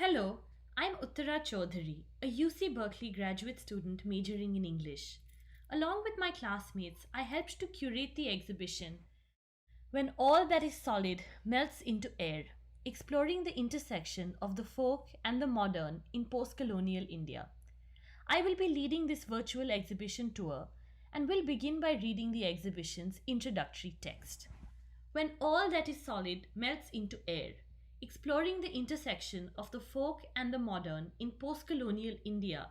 Hello, I'm Uttara Chaudhuri, a UC Berkeley graduate student majoring in English. Along with my classmates, I helped to curate the exhibition When All That Is Solid Melts into Air, exploring the intersection of the folk and the modern in postcolonial India. I will be leading this virtual exhibition tour and will begin by reading the exhibition's introductory text. When all that is solid melts into air, exploring the intersection of the folk and the modern in postcolonial India,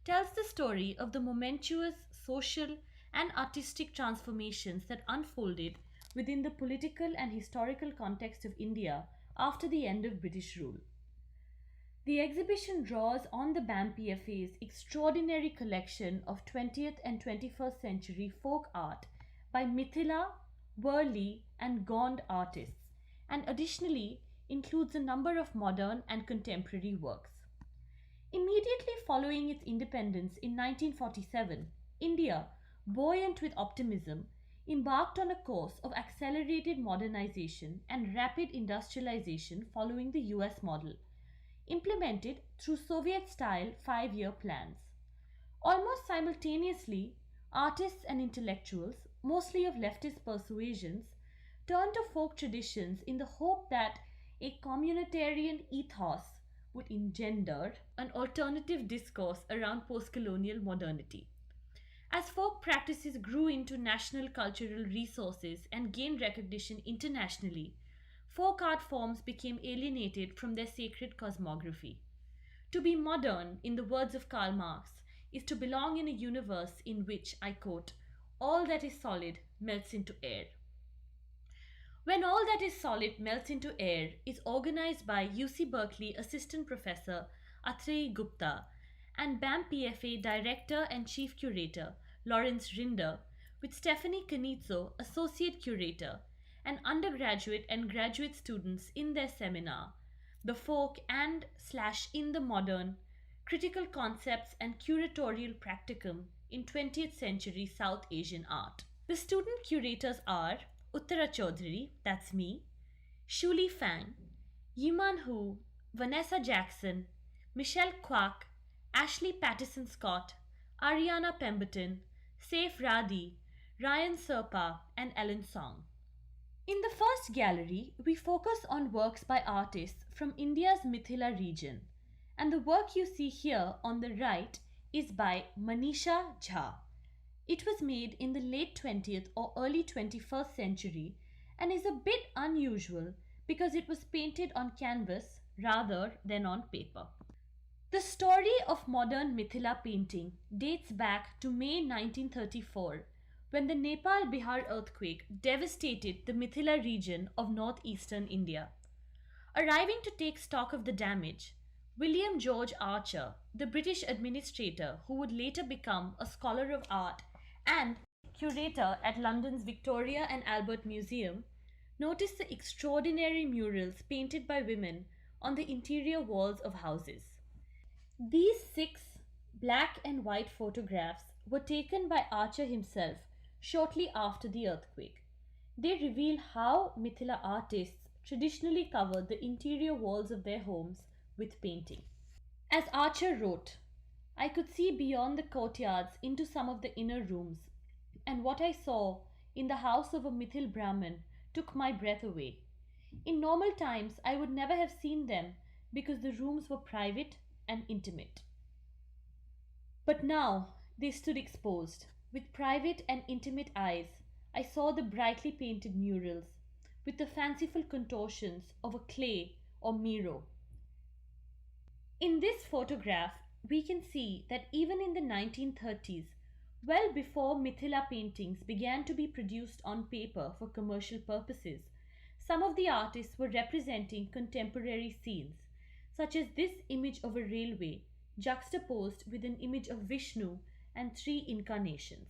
tells the story of the momentous social and artistic transformations that unfolded within the political and historical context of India after the end of British rule. The exhibition draws on the BAM-PFA's extraordinary collection of 20th and 21st century folk art by Mithila, Warli, and Gond artists, and additionally includes a number of modern and contemporary works. Immediately following its independence in 1947, India, buoyant with optimism, embarked on a course of accelerated modernization and rapid industrialization following the US model, implemented through Soviet style 5 year plans. Almost simultaneously, artists and intellectuals, mostly of leftist persuasions, turned to folk traditions in the hope that a communitarian ethos would engender an alternative discourse around postcolonial modernity. As folk practices grew into national cultural resources and gained recognition internationally, folk art forms became alienated from their sacred cosmography. To be modern, in the words of Karl Marx, is to belong in a universe in which, I quote, all that is solid melts into air. When All That Is Solid Melts into Air is organized by UC Berkeley Assistant Professor Atreyi Gupta and BAM PFA Director and Chief Curator Lawrence Rinder, with Stephanie Canizzo, Associate Curator, and undergraduate and graduate students in their seminar, The Folk and / In the Modern, Critical Concepts and Curatorial Practicum in 20th Century South Asian Art. The student curators are Uttara Chaudhuri, that's me, Shuli Fang, Yiman Hu, Vanessa Jackson, Michelle Kwak, Ashley Pattison Scott, Ariana Pemberton, Saif Radi, Ryan Serpa, and Ellen Song. In the first gallery, we focus on works by artists from India's Mithila region, and the work you see here on the right is by Manisha Jha. It was made in the late 20th or early 21st century and is a bit unusual because it was painted on canvas rather than on paper. The story of modern Mithila painting dates back to May 1934 when the Nepal Bihar earthquake devastated the Mithila region of northeastern India. Arriving to take stock of the damage, William George Archer, the British administrator who would later become a scholar of art and curator at London's Victoria and Albert Museum, noticed the extraordinary murals painted by women on the interior walls of houses. These 6 black and white photographs were taken by Archer himself shortly after the earthquake. They reveal how Mithila artists traditionally covered the interior walls of their homes with painting. As Archer wrote, I could see beyond the courtyards into some of the inner rooms, and what I saw in the house of a Mithil Brahmin took my breath away. In normal times, I would never have seen them because the rooms were private and intimate. But now they stood exposed. With private and intimate eyes, I saw the brightly painted murals with the fanciful contortions of a clay or Miro. In this photograph, we can see that even in the 1930s, well before Mithila paintings began to be produced on paper for commercial purposes, some of the artists were representing contemporary scenes, such as this image of a railway juxtaposed with an image of Vishnu and 3 incarnations.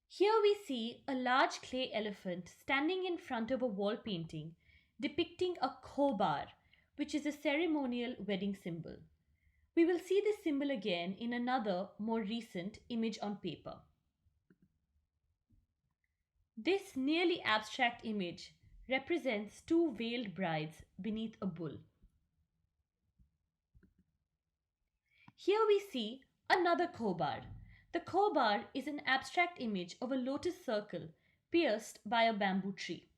Here we see a large clay elephant standing in front of a wall painting depicting a khobar, which is a ceremonial wedding symbol. We will see this symbol again in another, more recent image on paper. This nearly abstract image represents 2 veiled brides beneath a bull. Here we see another khobar. The khobar is an abstract image of a lotus circle pierced by a bamboo tree.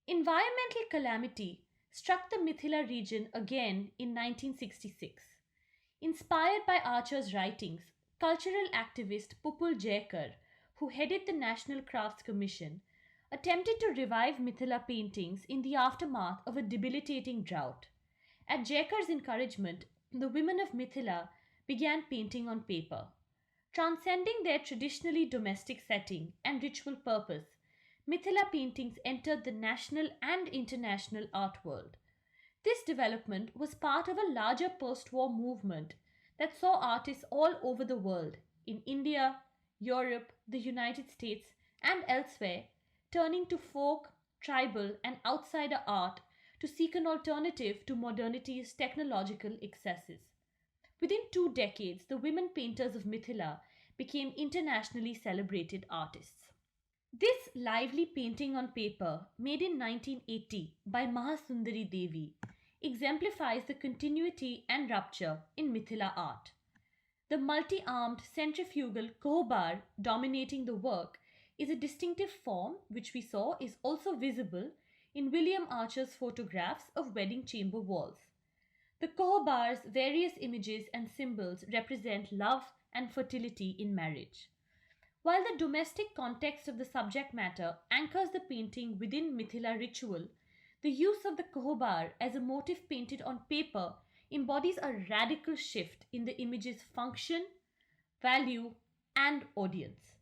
Environmental calamity struck the Mithila region again in 1966. Inspired by Archer's writings, cultural activist Pupul Jayakar, who headed the National Crafts Commission, attempted to revive Mithila paintings in the aftermath of a debilitating drought. At Jayakar's encouragement, the women of Mithila began painting on paper. Transcending their traditionally domestic setting and ritual purpose, Mithila paintings entered the national and international art world. This development was part of a larger post war movement that saw artists all over the world, in India, Europe, the United States, and elsewhere, turning to folk, tribal, and outsider art to seek an alternative to modernity's technological excesses. Within 2 decades, the women painters of Mithila became internationally celebrated artists. This lively painting on paper, made in 1980 by Mahasundari Devi, exemplifies the continuity and rupture in Mithila art. The multi armed centrifugal kohbar dominating the work is a distinctive form which we saw is also visible in William Archer's photographs of wedding chamber walls. The kohbar's various images and symbols represent love and fertility in marriage. While the domestic context of the subject matter anchors the painting within Mithila ritual, the use of the kohbar as a motif painted on paper embodies a radical shift in the image's function, value, and audience.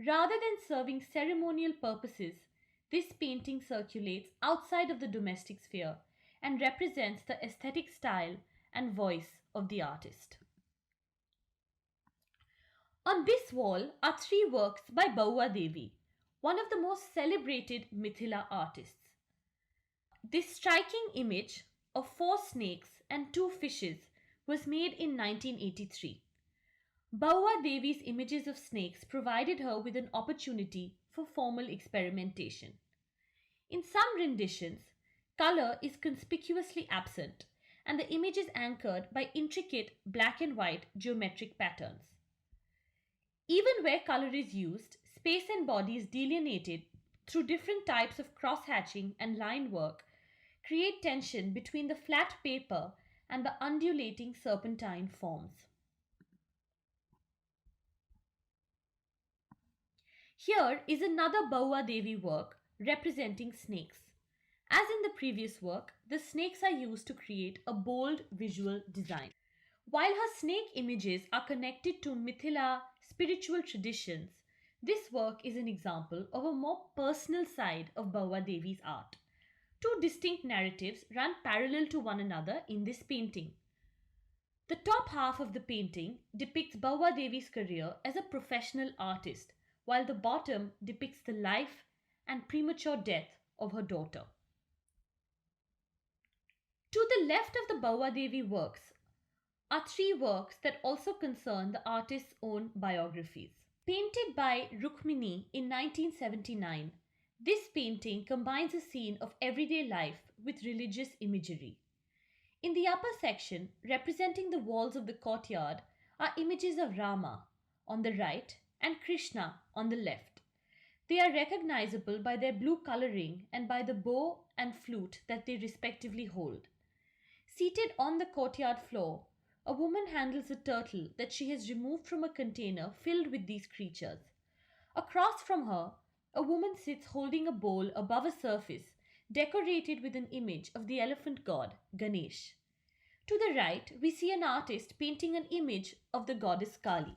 Rather than serving ceremonial purposes, this painting circulates outside of the domestic sphere and represents the aesthetic style and voice of the artist. On this wall are 3 works by Baua Devi, one of the most celebrated Mithila artists. This striking image of 4 snakes and 2 fishes was made in 1983. Baua Devi's images of snakes provided her with an opportunity for formal experimentation. In some renditions, color is conspicuously absent and the image is anchored by intricate black and white geometric patterns. Even where color is used, space and body is delineated through different types of cross-hatching and line work create tension between the flat paper and the undulating serpentine forms. Here is another Baua Devi work representing snakes. As in the previous work, the snakes are used to create a bold visual design. While her snake images are connected to Mithila spiritual traditions, this work is an example of a more personal side of Baua Devi's art. 2 distinct narratives run parallel to one another in this painting. The top half of the painting depicts Baua Devi's career as a professional artist, while the bottom depicts the life and premature death of her daughter. To the left of the Baua Devi works are 3 works that also concern the artist's own biographies. Painted by Rukmini in 1979, this painting combines a scene of everyday life with religious imagery. In the upper section, representing the walls of the courtyard, are images of Rama on the right and Krishna on the left. They are recognizable by their blue coloring and by the bow and flute that they respectively hold. Seated on the courtyard floor, a woman handles a turtle that she has removed from a container filled with these creatures. Across from her, a woman sits holding a bowl above a surface decorated with an image of the elephant god, Ganesh. To the right, we see an artist painting an image of the goddess Kali.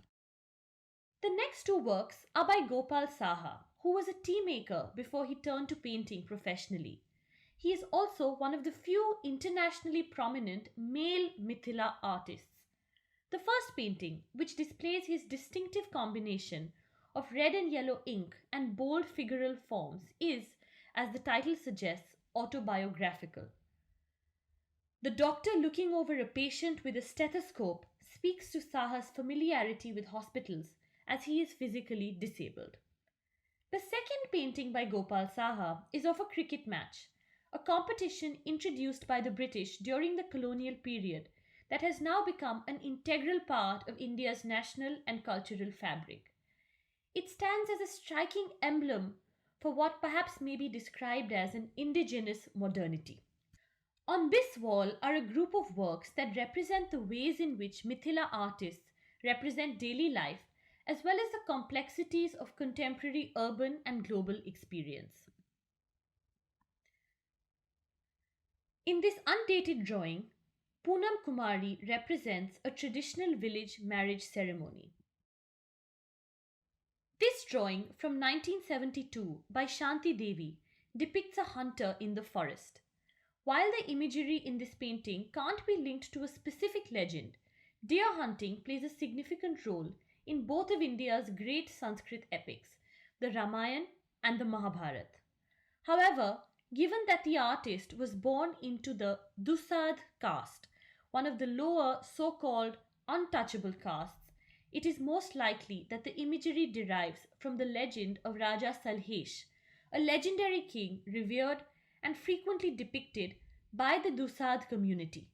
The next 2 works are by Gopal Saha, who was a tea maker before he turned to painting professionally. He is also one of the few internationally prominent male Mithila artists. The first painting, which displays his distinctive combination of red and yellow ink and bold figural forms, is, as the title suggests, autobiographical. The doctor looking over a patient with a stethoscope speaks to Saha's familiarity with hospitals as he is physically disabled. The second painting by Gopal Saha is of a cricket match. a competition introduced by the British during the colonial period that has now become an integral part of India's national and cultural fabric. It stands as a striking emblem for what perhaps may be described as an indigenous modernity. On this wall are a group of works that represent the ways in which Mithila artists represent daily life as well as the complexities of contemporary urban and global experience. In this undated drawing, Poonam Kumari represents a traditional village marriage ceremony. This drawing from 1972 by Shanti Devi depicts a hunter in the forest. While the imagery in this painting can't be linked to a specific legend, deer hunting plays a significant role in both of India's great Sanskrit epics, the Ramayana and the Mahabharata. However, given that the artist was born into the Dusad caste, one of the lower so called untouchable castes, it is most likely that the imagery derives from the legend of Raja Salhesh, a legendary king revered and frequently depicted by the Dusad community.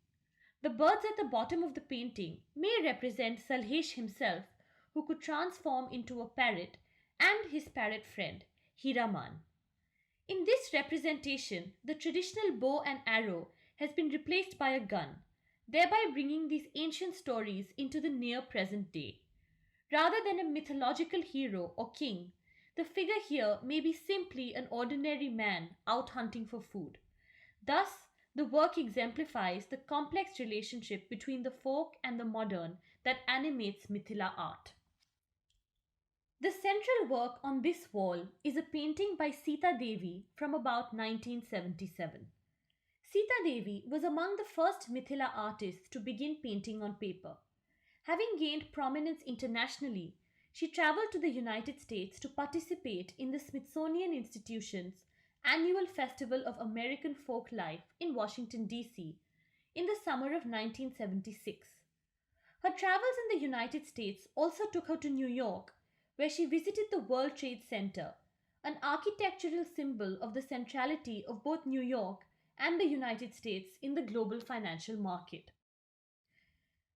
The birds at the bottom of the painting may represent Salhesh himself, who could transform into a parrot, and his parrot friend, Hiraman. In this representation, the traditional bow and arrow has been replaced by a gun, thereby bringing these ancient stories into the near present day. Rather than a mythological hero or king, the figure here may be simply an ordinary man out hunting for food. Thus, the work exemplifies the complex relationship between the folk and the modern that animates Mithila art. The central work on this wall is a painting by Sita Devi from about 1977. Sita Devi was among the first Mithila artists to begin painting on paper. Having gained prominence internationally, she traveled to the United States to participate in the Smithsonian Institution's annual Festival of American Folk Life in Washington, D.C., in the summer of 1976. Her travels in the United States also took her to New York, where she visited the World Trade Center, an architectural symbol of the centrality of both New York and the United States in the global financial market.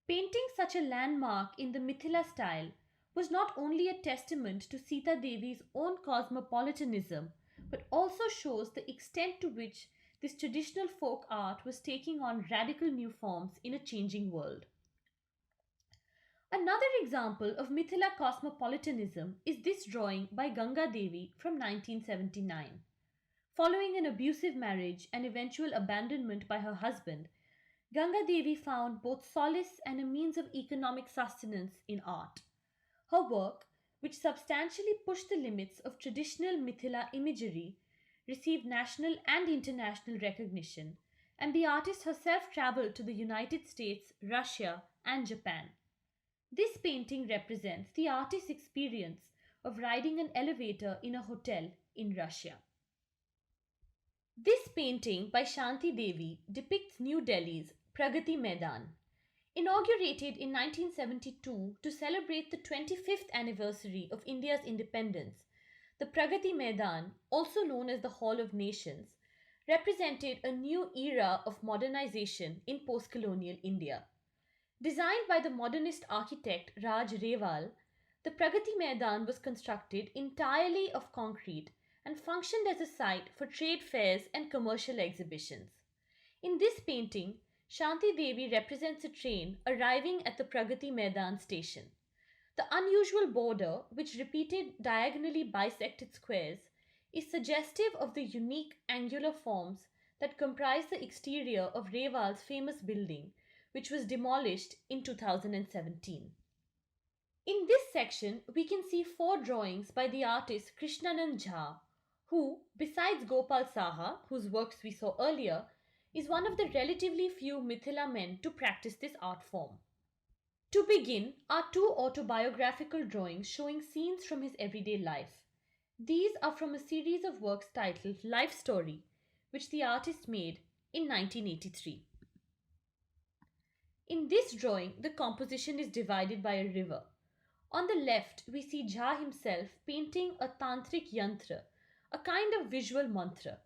Painting such a landmark in the Mithila style was not only a testament to Sita Devi's own cosmopolitanism, but also shows the extent to which this traditional folk art was taking on radical new forms in a changing world. Another example of Mithila cosmopolitanism is this drawing by Ganga Devi from 1979. Following an abusive marriage and eventual abandonment by her husband, Ganga Devi found both solace and a means of economic sustenance in art. Her work, which substantially pushed the limits of traditional Mithila imagery, received national and international recognition, and the artist herself traveled to the United States, Russia, and Japan. This painting represents the artist's experience of riding an elevator in a hotel in Russia. This painting by Shanti Devi depicts New Delhi's Pragati Maidan. Inaugurated in 1972 to celebrate the 25th anniversary of India's independence, the Pragati Maidan, also known as the Hall of Nations, represented a new era of modernization in post-colonial India. Designed by the modernist architect Raj Rewal, the Pragati Maidan was constructed entirely of concrete and functioned as a site for trade fairs and commercial exhibitions. In this painting, Shanti Devi represents a train arriving at the Pragati Maidan station. The unusual border, which repeated diagonally bisected squares, is suggestive of the unique angular forms that comprise the exterior of Rewal's famous building, which was demolished in 2017. In this section, we can see 4 drawings by the artist Krishnanand Jha, who, besides Gopal Saha, whose works we saw earlier, is one of the relatively few Mithila men to practice this art form. To begin are 2 autobiographical drawings showing scenes from his everyday life. These are from a series of works titled Life Story, which the artist made in 1983. In this drawing, the composition is divided by a river. On the left, we see Jha himself painting a tantric yantra, a kind of visual mantra.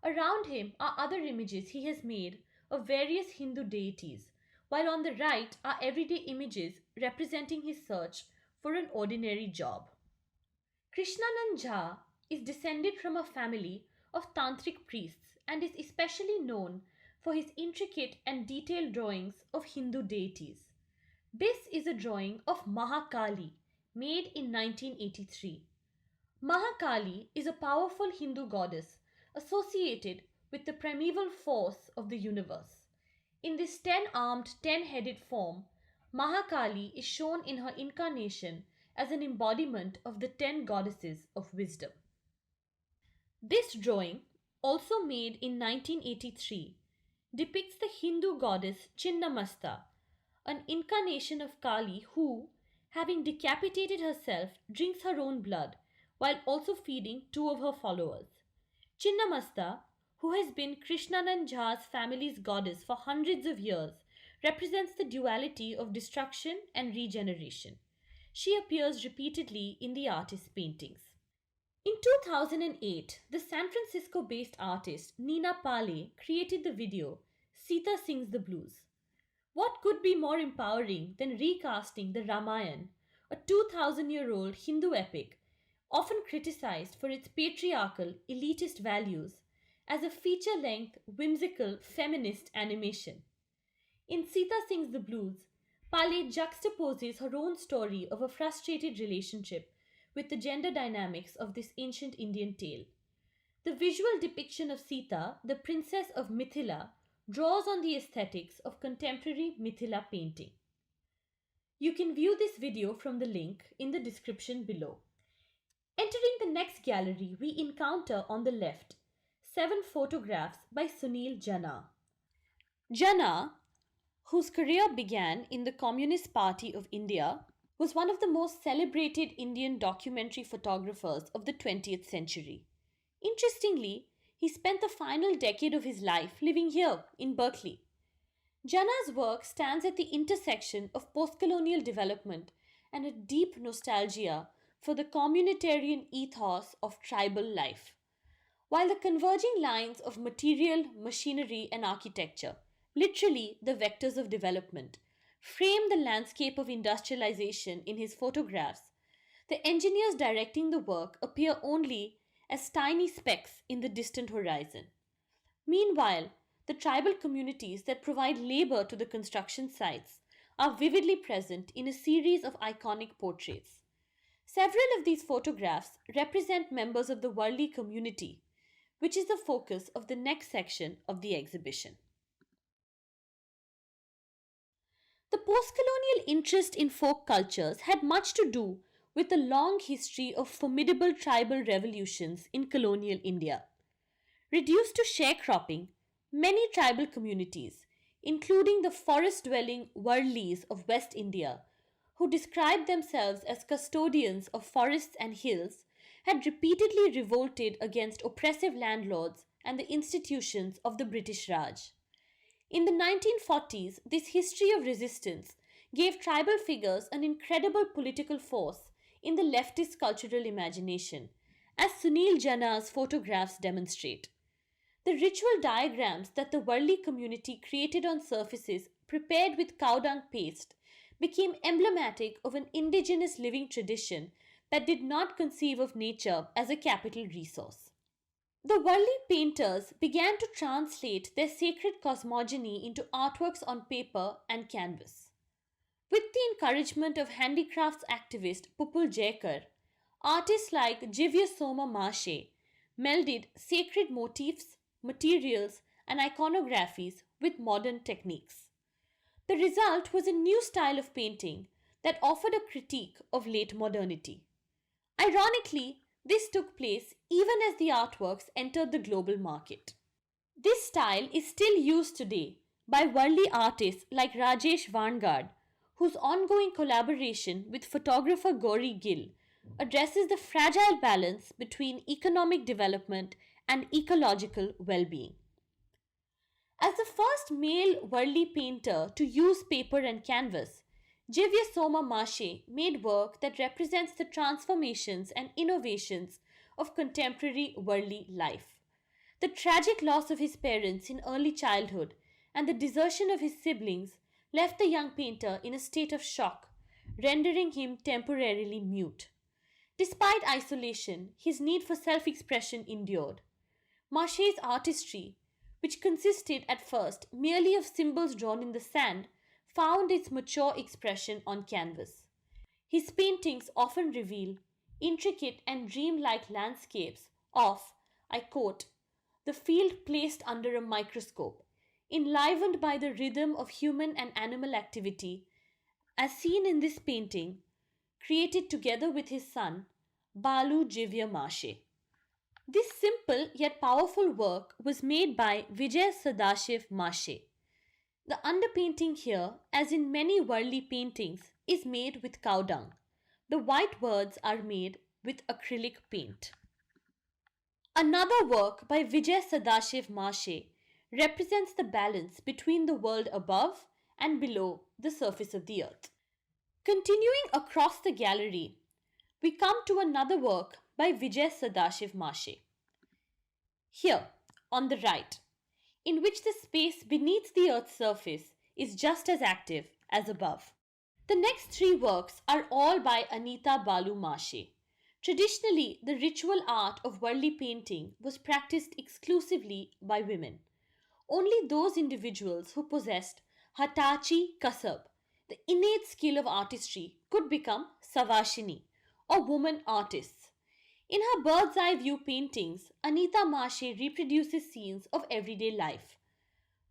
Around him are other images he has made of various Hindu deities, while on the right are everyday images representing his search for an ordinary job. Krishnanand Jha is descended from a family of tantric priests and is especially known for his intricate and detailed drawings of Hindu deities. This is a drawing of Mahakali made in 1983. Mahakali is a powerful Hindu goddess associated with the primeval force of the universe. In this 10-armed, 10-headed form, Mahakali is shown in her incarnation as an embodiment of the 10 goddesses of wisdom. This drawing, also made in 1983, depicts the Hindu goddess Chinnamasta, an incarnation of Kali who, having decapitated herself, drinks her own blood while also feeding two of her followers. Chinnamasta, who has been Krishnanand Jha's family's goddess for hundreds of years, represents the duality of destruction and regeneration. She appears repeatedly in the artist's paintings. In 2008, the San Francisco-based artist Nina Pale created the video Sita Sings the Blues. What could be more empowering than recasting the Ramayana, a 2,000-year-old Hindu epic, often criticized for its patriarchal, elitist values, as a feature-length, whimsical, feminist animation? In Sita Sings the Blues, Pale juxtaposes her own story of a frustrated relationship with the gender dynamics of this ancient Indian tale. The visual depiction of Sita, the princess of Mithila, draws on the aesthetics of contemporary Mithila painting. You can view this video from the link in the description below. Entering the next gallery, we encounter on the left 7 photographs by Sunil Jana. Jana, whose career began in the Communist Party of India, was one of the most celebrated Indian documentary photographers of the 20th century. Interestingly, he spent the final decade of his life living here in Berkeley. Jana's work stands at the intersection of postcolonial development and a deep nostalgia for the communitarian ethos of tribal life. While the converging lines of material, machinery, and architecture, literally the vectors of development, frame the landscape of industrialization in his photographs, the engineers directing the work appear only as tiny specks in the distant horizon. Meanwhile, the tribal communities that provide labor to the construction sites are vividly present in a series of iconic portraits. Several of these photographs represent members of the Warli community, which is the focus of the next section of the exhibition. The postcolonial interest in folk cultures had much to do with a long history of formidable tribal revolutions in colonial India. Reduced to sharecropping, many tribal communities, including the forest-dwelling Warlis of West India, who described themselves as custodians of forests and hills, had repeatedly revolted against oppressive landlords and the institutions of the British Raj. In the 1940s, this history of resistance gave tribal figures an incredible political force in the leftist cultural imagination, as Sunil Jana's photographs demonstrate. The ritual diagrams that the Warli community created on surfaces prepared with cow dung paste became emblematic of an indigenous living tradition that did not conceive of nature as a capital resource. The Warli painters began to translate their sacred cosmogony into artworks on paper and canvas. With the encouragement of handicrafts activist Pupul Jaikar, artists like Jivya Soma Mashe melded sacred motifs, materials, and iconographies with modern techniques. The result was a new style of painting that offered a critique of late modernity. Ironically, this took place even as the artworks entered the global market. This style is still used today by Warli artists like Rajesh Vangard, whose ongoing collaboration with photographer Gauri Gill addresses the fragile balance between economic development and ecological well-being. As the first male Warli painter to use paper and canvas, Jivya Soma Mashe made work that represents the transformations and innovations of contemporary Warli life. The tragic loss of his parents in early childhood and the desertion of his siblings left the young painter in a state of shock, rendering him temporarily mute. Despite isolation, his need for self expression endured. Marche's artistry, which consisted at first merely of symbols drawn in the sand, found its mature expression on canvas. His paintings often reveal intricate and dreamlike landscapes of, I quote, the field placed under a microscope, enlivened by the rhythm of human and animal activity, as seen in this painting, created together with his son, Balu Jivya Mashe. This simple yet powerful work was made by Vijay Sadashiv Mashe. The underpainting here, as in many Warli paintings, is made with cow dung. The white words are made with acrylic paint. Another work by Vijay Sadashiv Mashe represents the balance between the world above and below the surface of the earth. Continuing across the gallery, we come to another work by Vijay Sadashiv Mashe. Here, on the right, in which the space beneath the earth's surface is just as active as above. The next three works are all by Anita Balu Mashe. Traditionally, the ritual art of Warli painting was practiced exclusively by women. Only those individuals who possessed Hatachi Kasab, the innate skill of artistry, could become Savashini, or woman artists. In her bird's eye view paintings, Anita Mashe reproduces scenes of everyday life.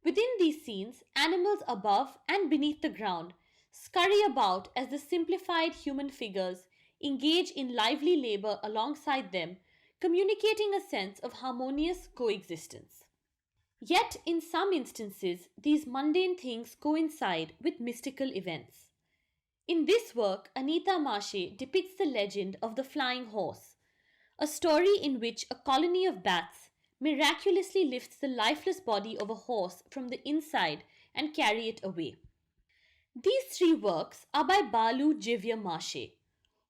Within these scenes, animals above and beneath the ground scurry about as the simplified human figures engage in lively labor alongside them, communicating a sense of harmonious coexistence. Yet, in some instances, these mundane things coincide with mystical events. In this work, Anita Mashe depicts the legend of the flying horse, a story in which a colony of bats miraculously lifts the lifeless body of a horse from the inside and carry it away. These three works are by Balu Jivya Mashe,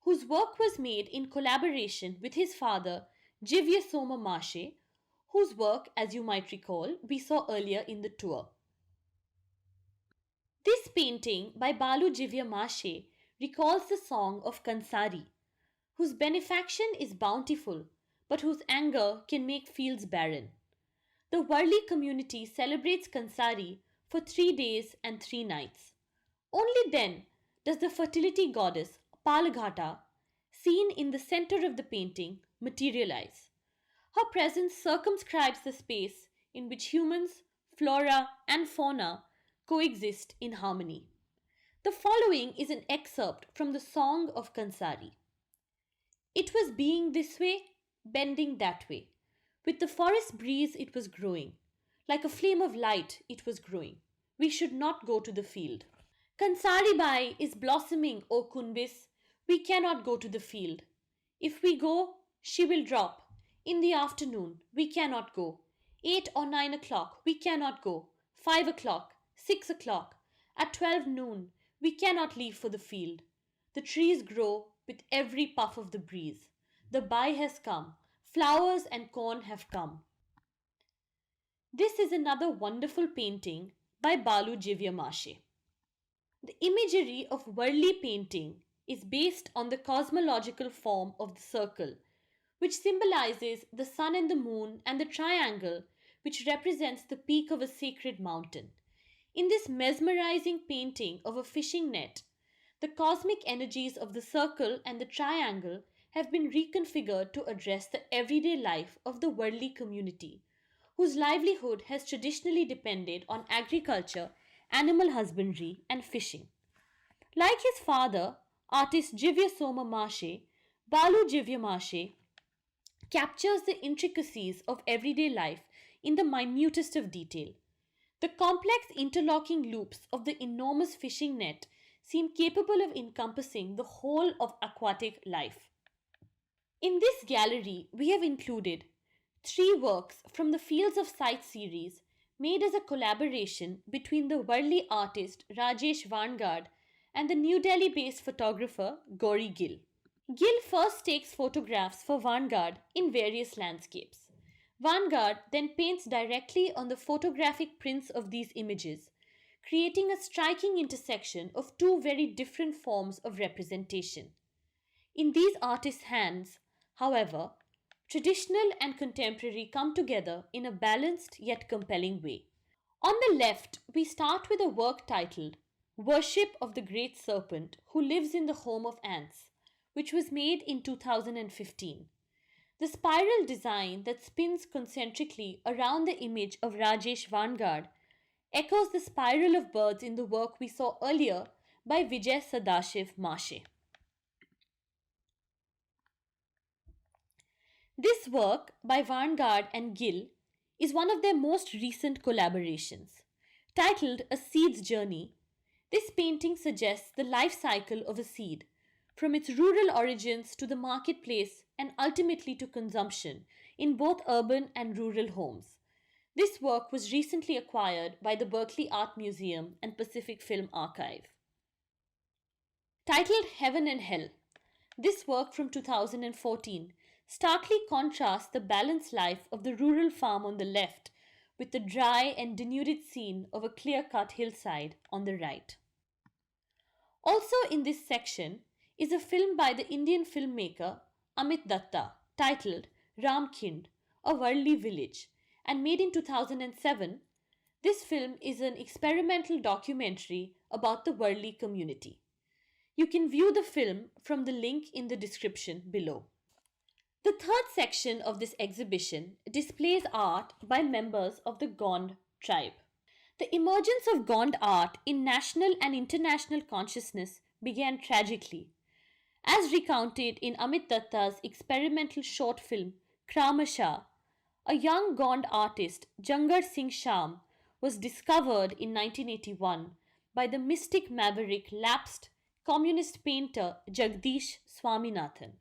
whose work was made in collaboration with his father Jivya Soma Mashe, whose work, as you might recall, we saw earlier in the tour. This painting by Balu Jivya Mashe recalls the song of Kansari, whose benefaction is bountiful, but whose anger can make fields barren. The Warli community celebrates Kansari for 3 days and 3 nights. Only then does the fertility goddess Palghata, seen in the center of the painting, materialize. Her presence circumscribes the space in which humans, flora, and fauna coexist in harmony. The following is an excerpt from the Song of Kansari. It was being this way, bending that way. With the forest breeze it was growing. Like a flame of light it was growing. We should not go to the field. Kansari Bai is blossoming, O Kunbis. We cannot go to the field. If we go, she will drop. In the afternoon, we cannot go. 8 or 9 o'clock, we cannot go. 5 o'clock, 6 o'clock. At 12 noon, we cannot leave for the field. The trees grow with every puff of the breeze. The Bai has come. Flowers and corn have come. This is another wonderful painting by Balu Jivya Mashe. The imagery of Warli painting is based on the cosmological form of the circle, which symbolizes the sun and the moon, and the triangle, which represents the peak of a sacred mountain. In this mesmerizing painting of a fishing net, the cosmic energies of the circle and the triangle have been reconfigured to address the everyday life of the Warli community, whose livelihood has traditionally depended on agriculture, animal husbandry, and fishing. Like his father, artist Jivya Soma Mashe, Balu Jivya Mashe captures the intricacies of everyday life in the minutest of detail. The complex interlocking loops of the enormous fishing net seem capable of encompassing the whole of aquatic life. In this gallery, we have included 3 works from the Fields of Sight series made as a collaboration between the Warli artist Rajesh Vangard and the New Delhi-based photographer Gauri Gill. Gill first takes photographs for Vangard in various landscapes. Vanguard then paints directly on the photographic prints of these images, creating a striking intersection of two very different forms of representation. In these artists' hands, however, traditional and contemporary come together in a balanced yet compelling way. On the left, we start with a work titled Worship of the Great Serpent Who Lives in the Home of Ants, which was made in 2015. The spiral design that spins concentrically around the image of Rajesh Vanguard echoes the spiral of birds in the work we saw earlier by Vijay Sadashiv Mashe. This work by Vanguard and Gill is one of their most recent collaborations. Titled A Seed's Journey, this painting suggests the life cycle of a seed, from its rural origins to the marketplace and ultimately to consumption in both urban and rural homes. This work was recently acquired by the Berkeley Art Museum and Pacific Film Archive. Titled Heaven and Hell, this work from 2014 starkly contrasts the balanced life of the rural farm on the left with the dry and denuded scene of a clear-cut hillside on the right. Also in this section is a film by the Indian filmmaker Amit Datta titled Ramkhind, a Warli village, and made in 2007. This film is an experimental documentary about the Warli community. You can view the film from the link in the description below. The third section of this exhibition displays art by members of the Gond tribe. The emergence of Gond art in national and international consciousness began tragically. As recounted in Amit Datta's experimental short film Kramasha, a young Gond artist, Jangar Singh Sham, was discovered in 1981 by the mystic maverick lapsed communist painter Jagdish Swaminathan.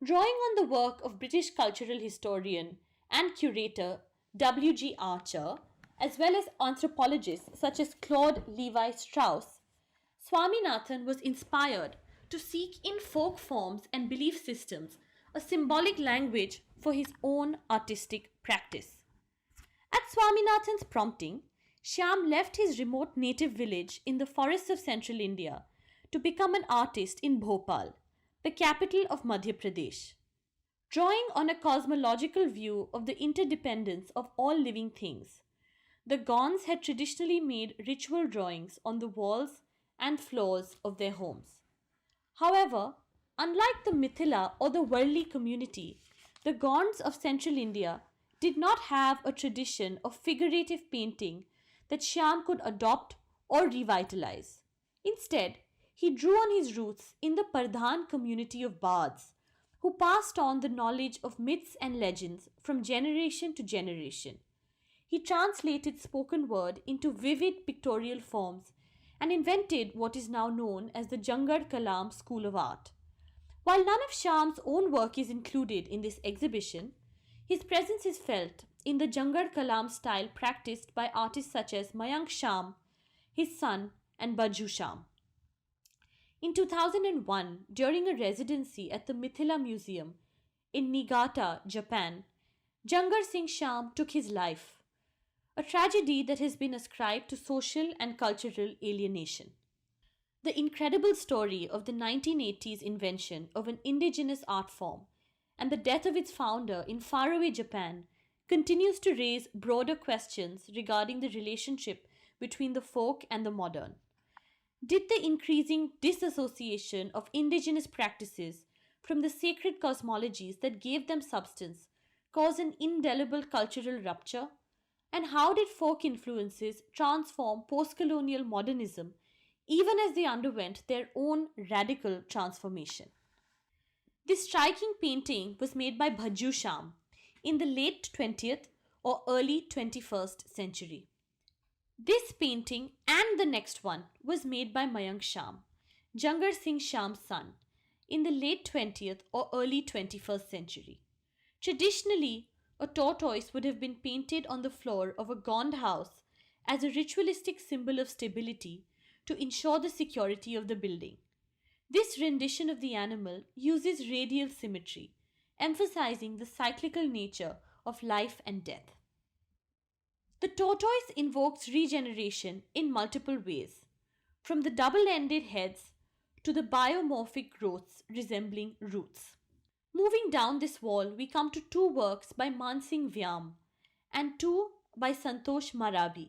Drawing on the work of British cultural historian and curator W.G. Archer, as well as anthropologists such as Claude Levi-Strauss, Swaminathan was inspired to seek in folk forms and belief systems a symbolic language for his own artistic practice. At Swaminathan's prompting, Shyam left his remote native village in the forests of central India to become an artist in Bhopal, the capital of Madhya Pradesh. Drawing on a cosmological view of the interdependence of all living things, the Gonds had traditionally made ritual drawings on the walls and floors of their homes. However, unlike the Mithila or the Warli community, the Gonds of central India did not have a tradition of figurative painting that Shyam could adopt or revitalize. Instead, he drew on his roots in the Pardhan community of bards, who passed on the knowledge of myths and legends from generation to generation. He translated spoken word into vivid pictorial forms and invented what is now known as the Jangar Kalam School of Art. While none of Shyam's own work is included in this exhibition, his presence is felt in the Jangar Kalam style practiced by artists such as Mayank Shyam, his son, and Bajju Shyam. In 2001, during a residency at the Mithila Museum in Niigata, Japan, Jangar Singh Shyam took his life, a tragedy that has been ascribed to social and cultural alienation. The incredible story of the 1980s invention of an indigenous art form and the death of its founder in faraway Japan continues to raise broader questions regarding the relationship between the folk and the modern. Did the increasing disassociation of indigenous practices from the sacred cosmologies that gave them substance cause an indelible cultural rupture? And how did folk influences transform post-colonial modernism even as they underwent their own radical transformation? This striking painting was made by Bajju Shyam in the late 20th or early 21st century. This painting and the next one was made by Mayank Shyam, Jangar Singh Shyam's son, in the late 20th or early 21st century. Traditionally, a tortoise would have been painted on the floor of a Gond house as a ritualistic symbol of stability to ensure the security of the building. This rendition of the animal uses radial symmetry, emphasizing the cyclical nature of life and death. The tortoise invokes regeneration in multiple ways, from the double-ended heads to the biomorphic growths resembling roots. Moving down this wall, we come to two works by Mansingh Vyam and two by Santosh Marabi.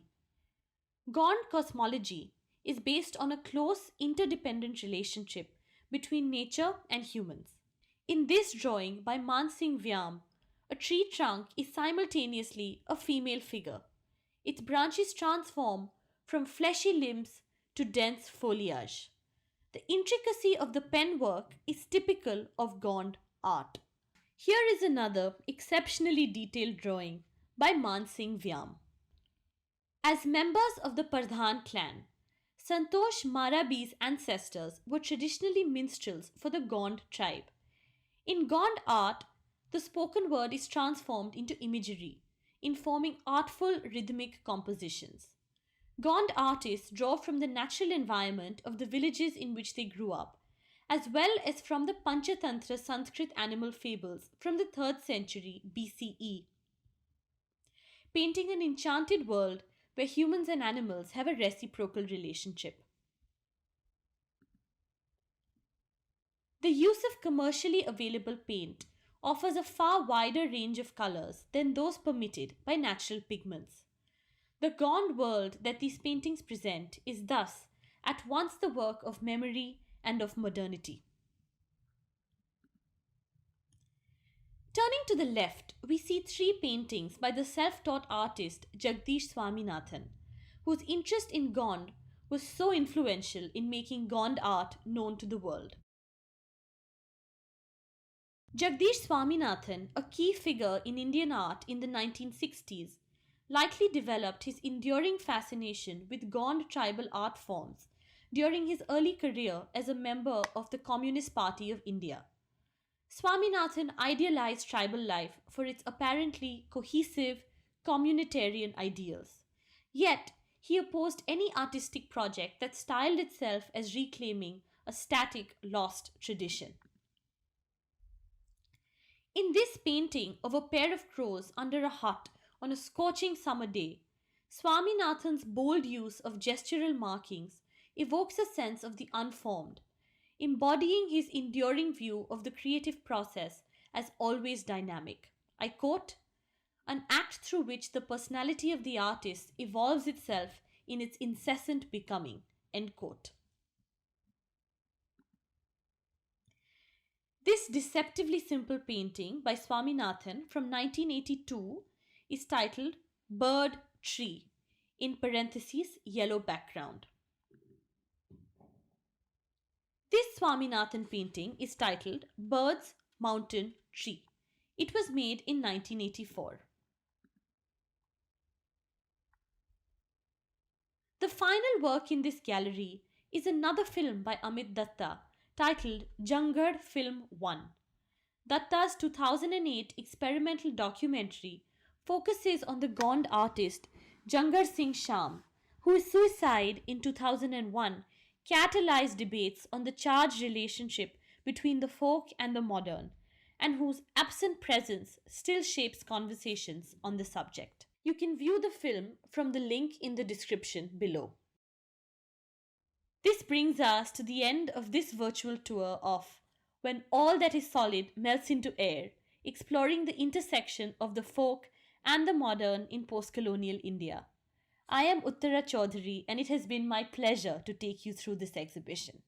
Gond cosmology is based on a close interdependent relationship between nature and humans. In this drawing by Mansingh Vyam, a tree trunk is simultaneously a female figure. Its branches transform from fleshy limbs to dense foliage. The intricacy of the penwork is typical of Gond art. Here is another exceptionally detailed drawing by Mansingh Vyam. As members of the Pardhan clan, Santosh Marabi's ancestors were traditionally minstrels for the Gond tribe. In Gond art, the spoken word is transformed into imagery, informing artful rhythmic compositions. Gond artists draw from the natural environment of the villages in which they grew up, as well as from the Panchatantra Sanskrit animal fables from the 3rd century BCE, painting an enchanted world where humans and animals have a reciprocal relationship. The use of commercially available paint offers a far wider range of colors than those permitted by natural pigments. The Gond world that these paintings present is thus at once the work of memory and of modernity. Turning to the left, we see three paintings by the self-taught artist Jagdish Swaminathan, whose interest in Gond was so influential in making Gond art known to the world. Jagdish Swaminathan, a key figure in Indian art in the 1960s, likely developed his enduring fascination with Gond tribal art forms during his early career as a member of the Communist Party of India. Swaminathan idealized tribal life for its apparently cohesive, communitarian ideals. Yet, he opposed any artistic project that styled itself as reclaiming a static, lost tradition. In this painting of a pair of crows under a hut on a scorching summer day, Swaminathan's bold use of gestural markings evokes a sense of the unformed, embodying his enduring view of the creative process as always dynamic. I quote, "An act through which the personality of the artist evolves itself in its incessant becoming." End quote. This deceptively simple painting by Swaminathan from 1982 is titled Bird Tree, in parentheses, yellow background. This Swaminathan painting is titled Birds, Mountain, Tree. It was made in 1984. The final work in this gallery is another film by Amit Datta titled Jangar Film 1. Datta's 2008 experimental documentary focuses on the Gond artist Jangar Singh Sham, whose suicide in 2001 catalyzed debates on the charged relationship between the folk and the modern, and whose absent presence still shapes conversations on the subject. You can view the film from the link in the description below. This brings us to the end of this virtual tour of When All That Is Solid Melts into Air, exploring the intersection of the folk and the modern in post-colonial India. I am Uttara Chaudhuri, and it has been my pleasure to take you through this exhibition.